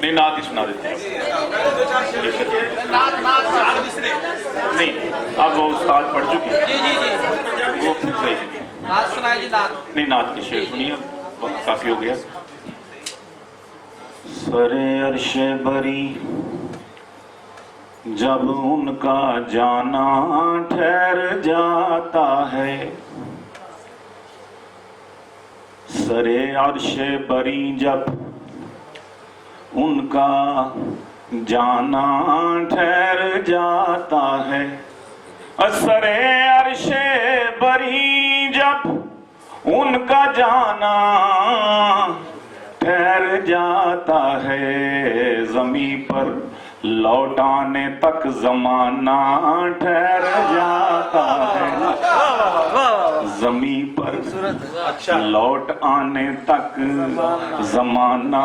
نہیں نعت ہی سنا دیتے ہیں. نہیں اب وہ استاد پڑھ چکی ہے وہ صحیح ہے. نہیں نعت کے شعر سنیے وقت کافی ہو گیا. سر عرش بری جب ان کا جانا ٹھہر جاتا ہے، سر عرش بری جب ان کا جانا ٹھہر جاتا ہے، سر عرش بری جب ان کا جانا ٹھہر جاتا ہے، زمین پر لوٹانے تک زمانہ ٹھہر جاتا ہے، زمین پر لوٹ آنے تک زمانہ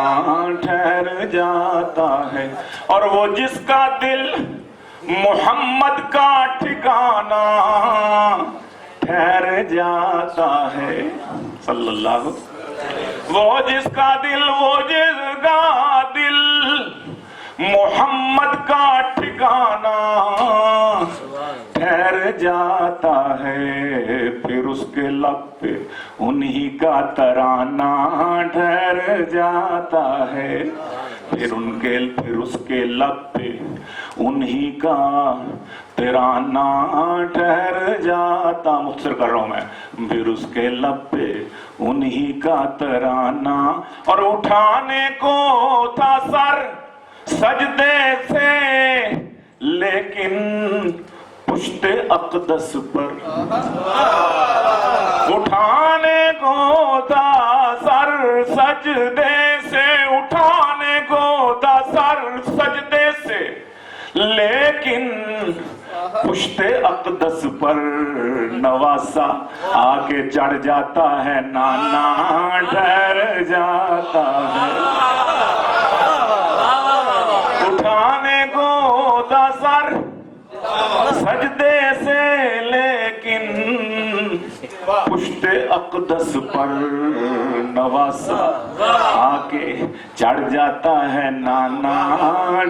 ٹھہر جاتا ہے، اور وہ جس کا دل محمد کا ٹھکانہ ٹھہر جاتا ہے صلی اللہ. وہ جس کا دل محمد کا ٹھکانہ ٹھہر جاتا ہے، پھر اس کے لب پہ انہی کا ترانہ ٹھہر جاتا ہے، پھر اس کے لب پہ انہی کا ترانہ ٹھہر جاتا. مختصر کر رہا ہوں میں. پھر اس کے لب پہ انہی کا ترانہ، اور اٹھانے کو تھا سر سجدے سے لیکن پشت اقدس پر، اٹھانے کو تھا سر سجدے سے، اٹھانے کو تھا سر سجدے سے لیکن پشت اقدس پر نواسا آگے چڑھ جاتا ہے، نانا ٹھہر جاتا ہے. اٹھانے کو تھا سر سجدے سے لیکن پشت اقدس پر نواسا آگے چڑھ جاتا ہے، نانا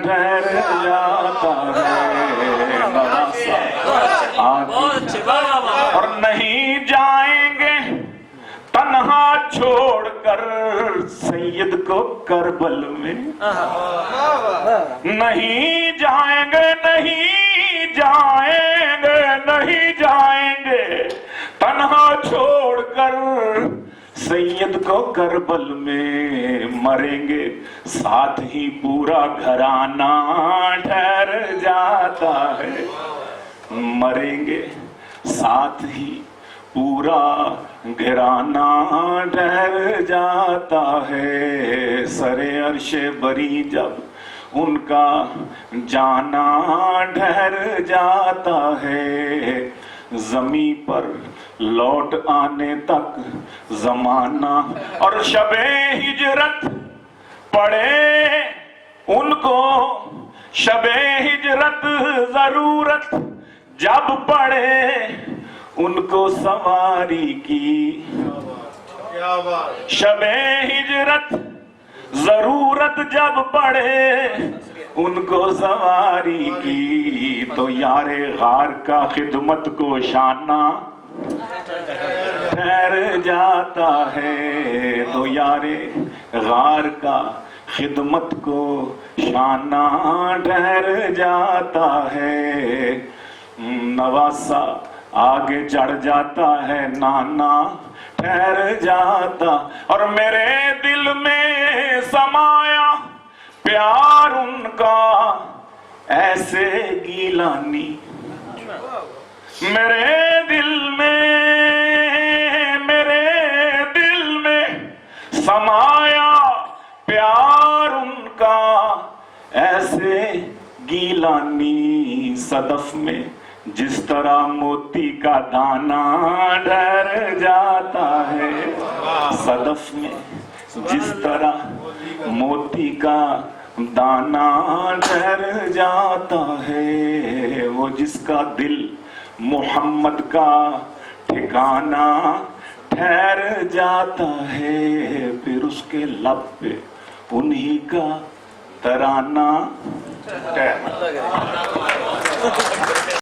ٹھہر جاتا ہے، نواسا آگے. اور نہیں جائیں گے تنہا چھوڑ کر سید کو کربل میں، نہیں جائیں گے تنہا چھوڑ کر سید کو کربل میں، مریں گے ساتھ ہی پورا گھرانہ ٹھہر جاتا ہے، مریں گے ساتھ ہی پورا گھرانہ ٹھہر جاتا ہے، سر عرش بری جب ان کا جانا ٹھہر جاتا ہے، زمین پر لوٹ آنے تک زمانہ. اور شب ہجرت پڑے ان کو، شب ہجرت ضرورت جب پڑے ان کو سواری کی، شب ہجرت ضرورت جب پڑے ان کو سواری کی، تو یار غار کا خدمت کو شانہ ٹھہر جاتا ہے، تو یار غار کا خدمت کو شانہ ٹھہر جاتا ہے، نواسا آگے چڑھ جاتا ہے، نانا ٹھہر جاتا. اور میرے دل میں سمایا پیار ان کا ایسے گیلانی، میرے دل میں سمایا پیار ان کا ایسے گیلانی، صدف میں جس طرح موتی کا دانہ ٹھہر جاتا ہے، صدف میں جس طرح موتی کا دانہ ٹھہر جاتا ہے، وہ جس کا دل محمد کا ٹھکانا ٹھہر جاتا ہے، پھر اس کے لب پہ انہی کا ترانہ ٹھہر